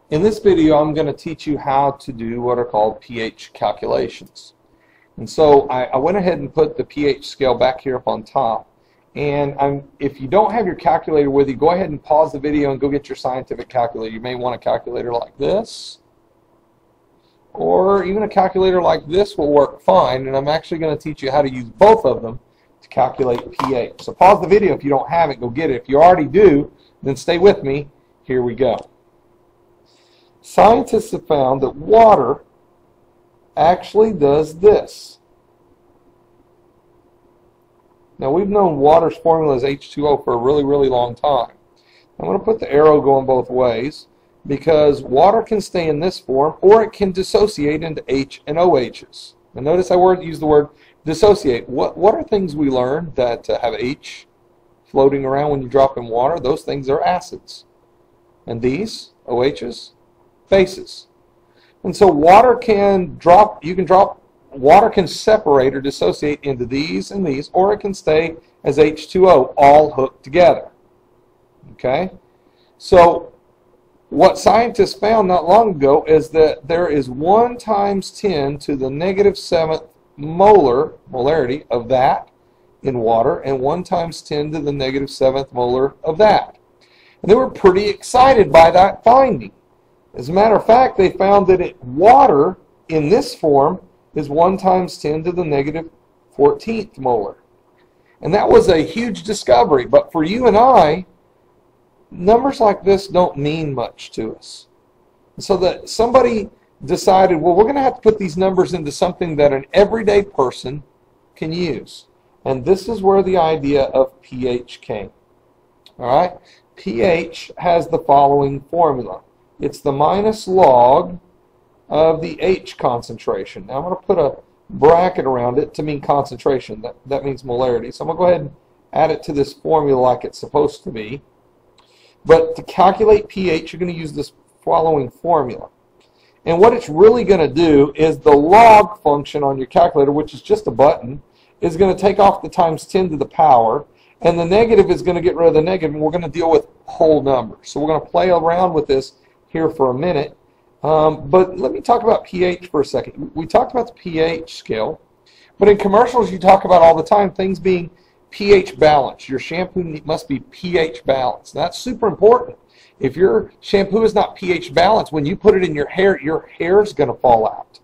In this video, I'm going to teach you how to do what are called pH calculations. And so I went ahead and put the pH scale back here up on top. And if you don't have your calculator with you, go ahead and pause the video and go get your scientific calculator. You may want a calculator like this, or even a calculator like this will work fine. And I'm actually going to teach you how to use both of them to calculate pH. So pause the video if you don't have it, go get it. If you already do, then stay with me. Here we go. Scientists have found that water actually does this. Now, we've known water's formula is H2O for a really, really long time. I'm going to put the arrow going both ways because water can stay in this form or it can dissociate into H and OHs. And notice I use the word dissociate. What are things we learned that have H floating around when you drop in water? Those things are acids. And these, OHs, bases. And so water can water can separate or dissociate into these and these, or it can stay as H2O, all hooked together. Okay? So what scientists found not long ago is that there is 1 times 10 to the -7th molarity of that in water, and 1 times 10 to the -7th molar of that. And they were pretty excited by that finding. As a matter of fact, they found that water in this form is 1 times 10 to the -14th molar. And that was a huge discovery. But for you and I, numbers like this don't mean much to us. So that somebody decided, well, we're going to have to put these numbers into something that an everyday person can use. And this is where the idea of pH came. All right? pH has the following formula. It's the minus log of the H concentration. Now I'm going to put a bracket around it to mean concentration. That means molarity. So I'm going to go ahead and add it to this formula like it's supposed to be. But to calculate pH, you're going to use this following formula. And what it's really going to do is the log function on your calculator, which is just a button, is going to take off the times 10 to the power. And the negative is going to get rid of the negative, and we're going to deal with whole numbers. So we're going to play around with this here for a minute. But let me talk about pH for a second. We talked about the pH scale, but in commercials you talk about all the time things being pH balanced. Your shampoo must be pH balanced. That's super important. If your shampoo is not pH balanced, when you put it in your hair is going to fall out.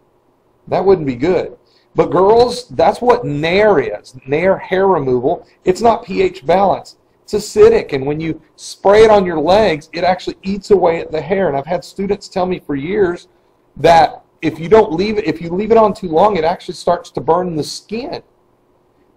That wouldn't be good. But girls, that's what Nair is. Nair hair removal. It's not pH balanced. It's acidic, and when you spray it on your legs, it actually eats away at the hair. And I've had students tell me for years that if you leave it on too long, it actually starts to burn the skin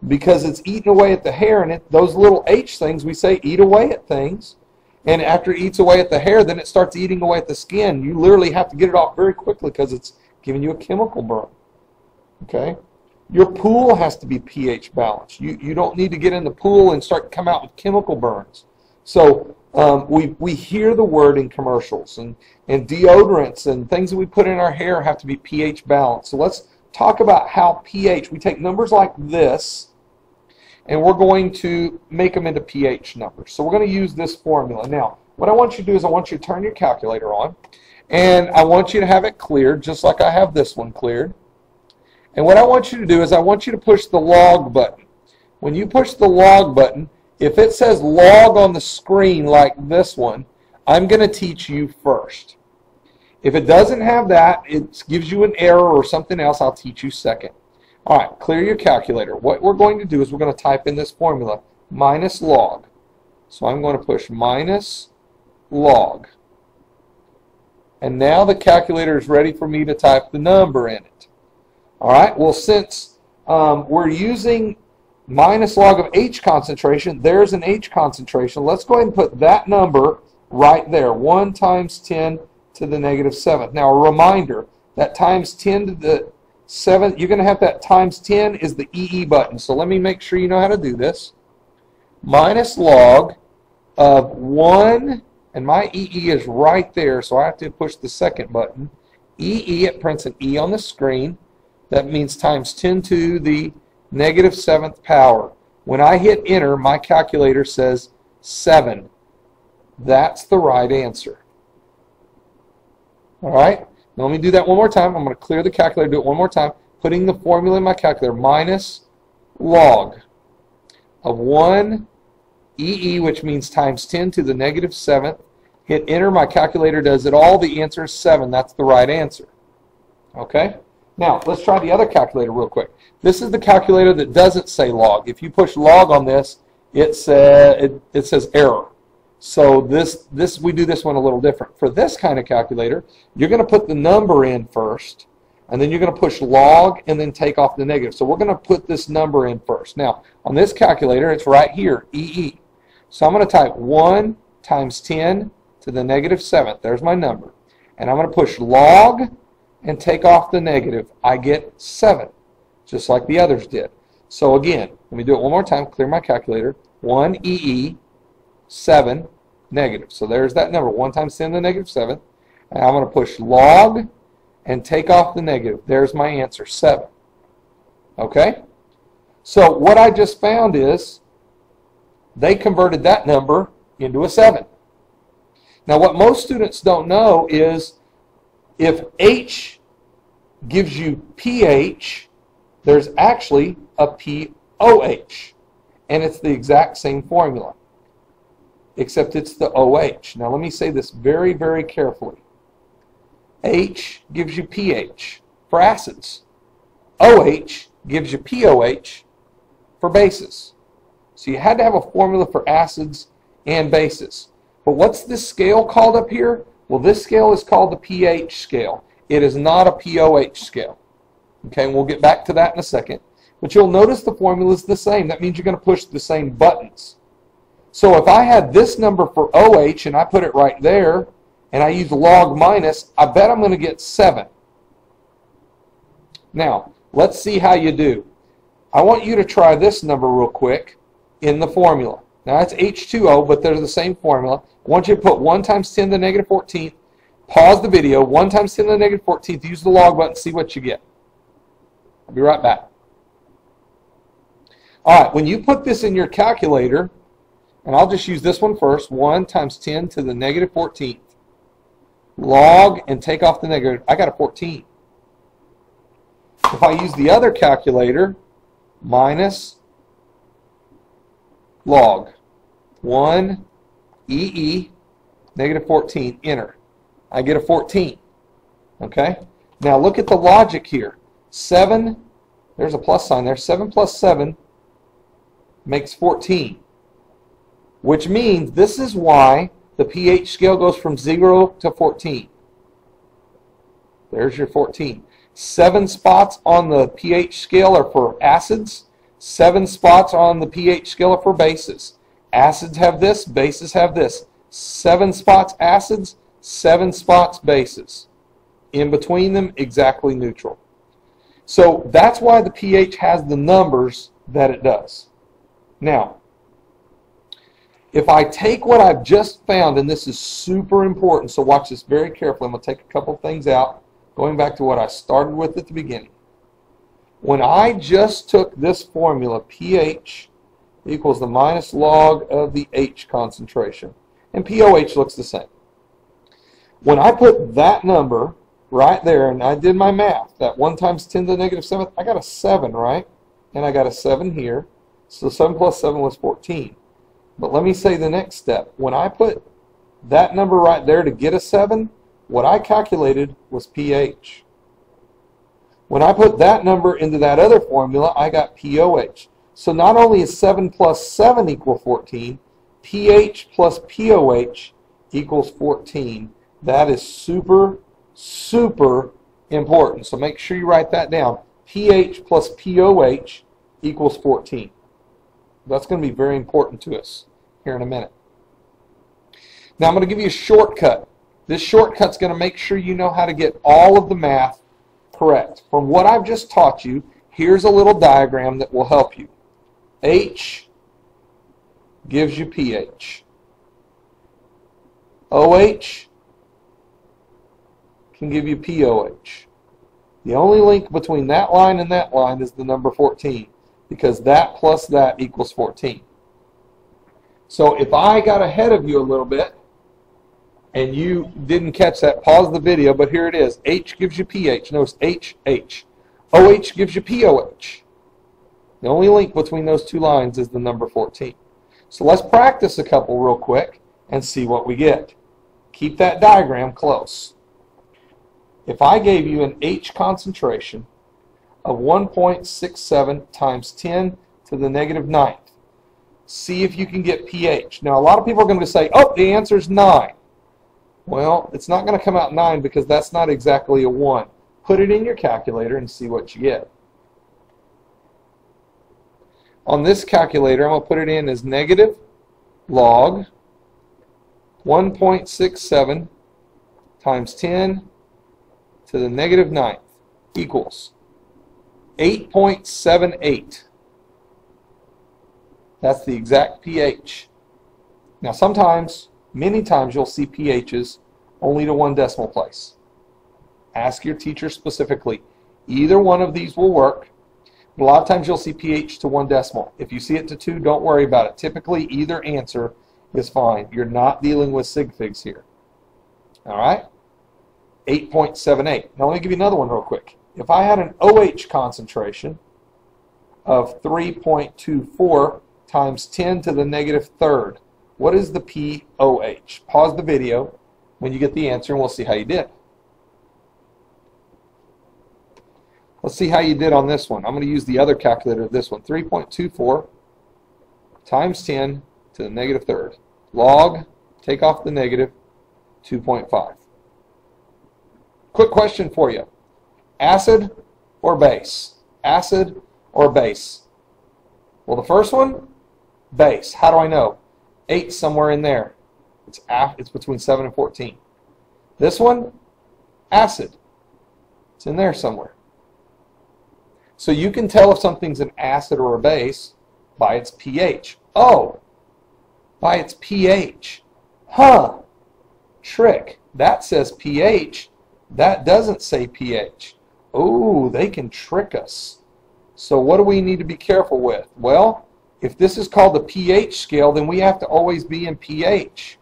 because it's eating away at the hair. And those little H things we say eat away at things, and after it eats away at the hair, then it starts eating away at the skin. You literally have to get it off very quickly because it's giving you a chemical burn. Okay. Your pool has to be pH balanced. You don't need to get in the pool and come out with chemical burns. So we hear the word in commercials, and deodorants and things that we put in our hair have to be pH balanced. So let's talk about how pH, we take numbers like this and we're going to make them into pH numbers. So we're going to use this formula. Now, what I want you to do is I want you to turn your calculator on, and I want you to have it cleared just like I have this one cleared. And what I want you to do is I want you to push the log button. When you push the log button, if it says log on the screen like this one, I'm going to teach you first. If it doesn't have that, it gives you an error or something else, I'll teach you second. All right, clear your calculator. What we're going to do is we're going to type in this formula, minus log. So I'm going to push minus log. And now the calculator is ready for me to type the number in it. All right, well, since we're using minus log of H concentration, there's an H concentration. Let's go ahead and put that number right there, 1 times 10 to the -7th. Now, a reminder, that times 10 to the 7th, you're going to have that times 10 is the EE button. So let me make sure you know how to do this. Minus log of 1, and my EE is right there, so I have to push the second button. EE, it prints an E on the screen. That means times 10 to the -7th power. When I hit enter, my calculator says 7. That's the right answer. All right? Now let me do that one more time. I'm going to clear the calculator, do it one more time, putting the formula in my calculator, minus log of 1 EE, which means times 10 to the negative 7th. Hit enter. My calculator does it all. The answer is 7. That's the right answer. Okay? Now, let's try the other calculator real quick. This is the calculator that doesn't say log. If you push log on this, it says error. So we do this one a little different. For this kind of calculator, you're going to put the number in first, and then you're going to push log and then take off the negative. So we're going to put this number in first. Now, on this calculator, it's right here, EE. So I'm going to type 1 times 10 to the negative 7th. There's my number. And I'm going to push log and take off the negative. I get 7, just like the others did. So again, let me do it one more time, clear my calculator. 1 EE, 7, negative. So there's that number, 1 times 10 to the negative 7th. And I'm going to push log and take off the negative. There's my answer, 7. Okay? So what I just found is they converted that number into a 7. Now what most students don't know is if H gives you pH, there's actually a POH. And it's the exact same formula, except it's the OH. Now let me say this very, very carefully. H gives you pH for acids. OH gives you POH for bases. So you had to have a formula for acids and bases. But what's this scale called up here? Well, this scale is called the pH scale. It is not a POH scale. Okay, and we'll get back to that in a second. But you'll notice the formula is the same. That means you're going to push the same buttons. So if I had this number for OH and I put it right there, and I use log minus, I bet I'm going to get 7. Now, let's see how you do. I want you to try this number real quick in the formula. Now, that's H2O, but they're the same formula. I want you to put 1 times 10 to the negative 14th. Pause the video. 1 times 10 to the negative 14th. Use the log button. See what you get. I'll be right back. All right, when you put this in your calculator, and I'll just use this one first, 1 times 10 to the negative 14th. Log and take off the negative. I got a 14. If I use the other calculator, minus log 1 EE negative 14, enter. I get a 14. Okay? Now look at the logic here. 7, there's a plus sign there. 7 plus 7 makes 14. Which means this is why the pH scale goes from 0 to 14. There's your 14. 7 spots on the pH scale are for acids. 7 spots on the pH scale are for bases. Acids have this, bases have this. 7 spots acids, 7 spots bases. In between them, exactly neutral. So that's why the pH has the numbers that it does. Now, if I take what I've just found, and this is super important, so watch this very carefully. I'm going to take a couple things out, going back to what I started with at the beginning. When I just took this formula, pH equals the minus log of the H concentration, and POH looks the same. When I put that number right there, and I did my math, that 1 times 10 to the negative 7th, I got a 7, right? And I got a 7 here, so 7 plus 7 was 14. But let me say the next step. When I put that number right there to get a 7, what I calculated was pH. When I put that number into that other formula, I got POH. So not only is 7 plus 7 equal 14, pH plus POH equals 14. That is super, super important. So make sure you write that down. pH plus POH equals 14. That's going to be very important to us here in a minute. Now I'm going to give you a shortcut. This shortcut's going to make sure you know how to get all of the math correct. From what I've just taught you, here's a little diagram that will help you. H gives you pH. OH can give you POH. The only link between that line and that line is the number 14, because that plus that equals 14. So if I got ahead of you a little bit and you didn't catch that, pause the video, but here it is. H gives you pH. Notice H, H. OH gives you POH. The only link between those two lines is the number 14. So let's practice a couple real quick and see what we get. Keep that diagram close. If I gave you an H concentration of 1.67 times 10 to the negative 9th, see if you can get pH. Now, a lot of people are going to say, oh, the answer is 9. Well, it's not going to come out 9 because that's not exactly a 1. Put it in your calculator and see what you get. On this calculator, I'm going to put it in as negative log 1.67 times 10 to the negative 9th equals 8.78. That's the exact pH. Now sometimes, many times, you'll see pHs only to 1 decimal place. Ask your teacher specifically. Either one of these will work. But a lot of times you'll see pH to 1 decimal. If you see it to 2, don't worry about it. Typically, either answer is fine. You're not dealing with sig figs here. All right? 8.78. Now let me give you another one real quick. If I had an OH concentration of 3.24 times 10 to the negative 3rd, what is the POH? Pause the video when you get the answer and we'll see how you did. Let's see how you did on this one. I'm going to use the other calculator of this one. 3.24 times 10 to the negative 3rd. Log, take off the negative, 2.5. Quick question for you. Acid or base? Acid or base? Well, the first one, base. How do I know? 8 somewhere in there. It's between 7 and 14. This one, acid. It's in there somewhere. So you can tell if something's an acid or a base by its pH. Oh, by its pH. Huh. Trick. That says pH. That doesn't say pH. Oh, they can trick us. So what do we need to be careful with? Well, if this is called the pH scale, then we have to always be in pH.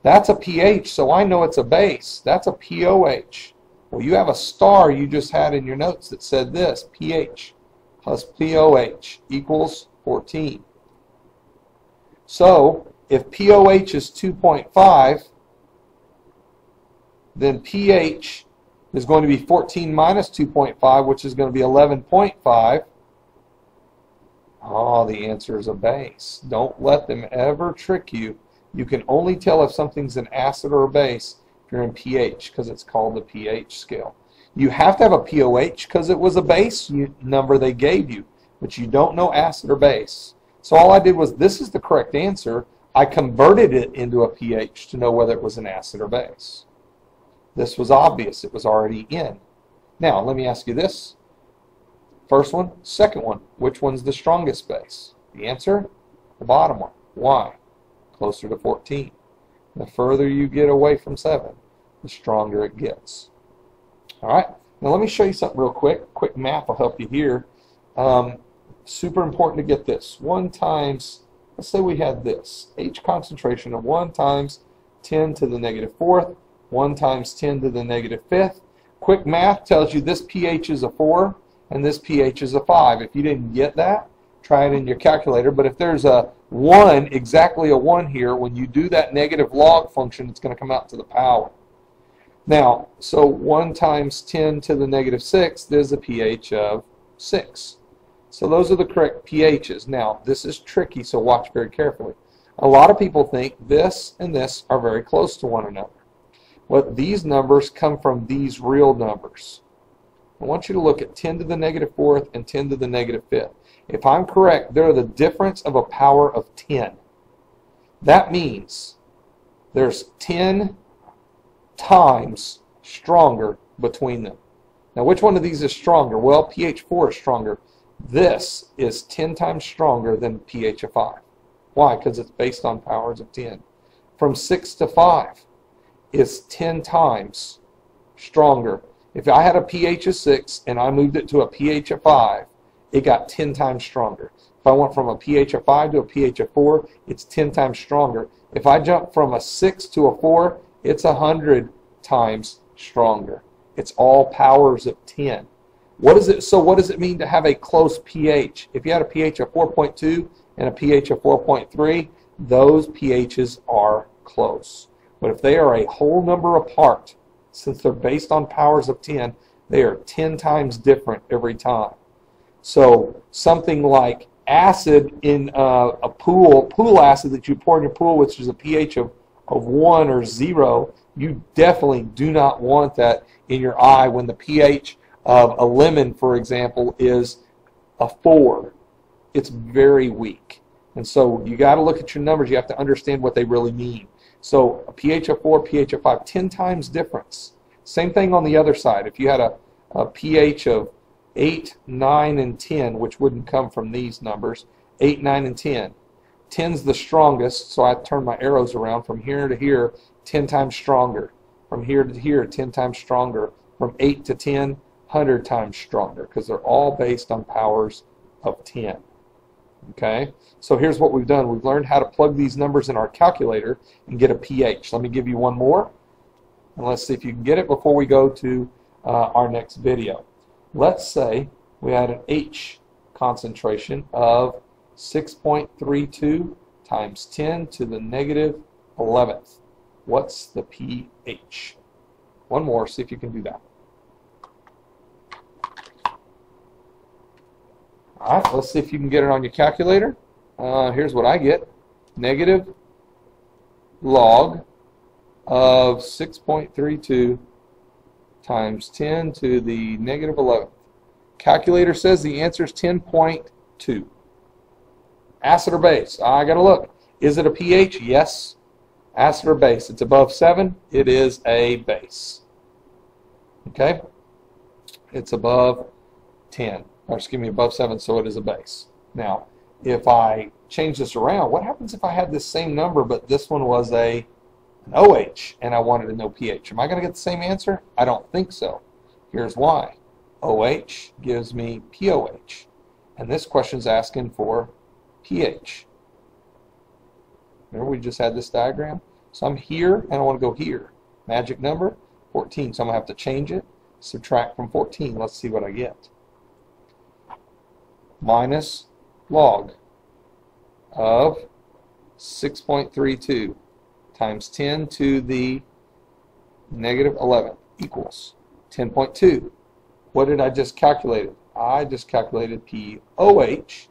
That's a pH, so I know it's a base. That's a POH. Well, you have a star you just had in your notes that said this, pH plus POH equals 14. So, if POH is 2.5, then pH is going to be 14 minus 2.5, which is going to be 11.5. Oh, the answer is a base. Don't let them ever trick you. You can only tell if something's an acid or a base if you're in pH, because it's called the pH scale. You have to have a POH because it was a base number they gave you, but you don't know acid or base. So all I did was, this is the correct answer. I converted it into a pH to know whether it was an acid or base. This was obvious. It was already in. Now, let me ask you this. First one, second one. Which one's the strongest base? The answer? The bottom one. Why? Closer to 14. The further you get away from 7, the stronger it gets. All right. Now let me show you something real quick. Quick math will help you here. Super important to get this. 1 times, let's say we had this. H concentration of 1 times 10 to the negative 4th. 1 times 10 to the negative 5th. Quick math tells you this pH is a 4 and this pH is a 5. If you didn't get that, try it in your calculator. But if there's a 1, exactly a 1 here, when you do that negative log function, it's going to come out to the power. Now, so 1 times 10 to the negative 6, there's a pH of 6. So those are the correct pHs. Now, this is tricky, so watch very carefully. A lot of people think this and this are very close to one another. But these numbers come from these real numbers. I want you to look at 10 to the negative 4th and 10 to the negative 5th. If I'm correct, they're the difference of a power of 10. That means there's 10 times stronger between them. Now, which one of these is stronger? Well, pH 4 is stronger. This is 10 times stronger than pH of 5. Why? Because it's based on powers of 10. From 6 to 5 is 10 times stronger. If I had a pH of 6 and I moved it to a pH of 5, it got 10 times stronger. If I went from a pH of 5 to a pH of 4, it's 10 times stronger. If I jump from a 6 to a 4, It's 100 times stronger. It's all powers of 10. What is it? So what does it mean to have a close pH? If you had a pH of 4.2 and a pH of 4.3, those pHs are close. But if they are a whole number apart, since they're based on powers of 10, they are 10 times different every time. So something like acid in a pool acid that you pour in your pool, which is a pH of 1 or 0, you definitely do not want that in your eye when the pH of a lemon, for example, is a 4. It's very weak. And so you got to look at your numbers. You have to understand what they really mean. So a pH of 4, pH of 5, 10 times difference. Same thing on the other side. If you had a pH of 8, 9, and 10, which wouldn't come from these numbers, 8, 9, and 10. 10's the strongest, so I turn my arrows around from here to here, 10 times stronger. From here to here, 10 times stronger. From 8 to 10, 100 times stronger, because they're all based on powers of 10. Okay, so here's what we've done. We've learned how to plug these numbers in our calculator and get a pH. Let me give you one more, and let's see if you can get it before we go to our next video. Let's say we had an H concentration of 6.32 times 10 to the negative 11th. What's the pH? One more, see if you can do that. All right, let's see if you can get it on your calculator. Here's what I get. Negative log of 6.32 times 10 to the negative 11th. Calculator says the answer is 10.2. Acid or base? I got to look. Is it a pH? Yes. Acid or base? It's above 7. It is a base. Okay? It's above 10. Or excuse me, above 7, so it is a base. Now, if I change this around, what happens if I had this same number, but this one was an OH, and I wanted to know pH? Am I going to get the same answer? I don't think so. Here's why. OH gives me POH, and this question is asking for pH. Remember we just had this diagram? So I'm here, and I want to go here. Magic number, 14, so I'm going to have to change it, subtract from 14. Let's see what I get. Minus log of 6.32 times 10 to the negative 11 equals 10.2. What did I just calculate? I just calculated POH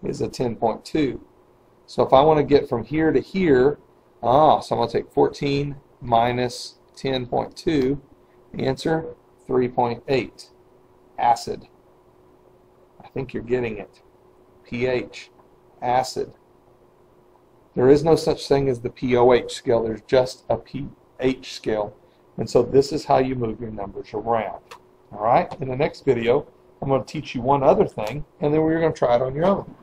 is a 10.2. So if I want to get from here to here, so I'm going to take 14 minus 10.2, answer 3.8. Acid. I think you're getting it. pH, acid. There is no such thing as the POH scale. There's just a pH scale. And so this is how you move your numbers around. All right? In the next video, I'm going to teach you one other thing, and then we're going to try it on your own.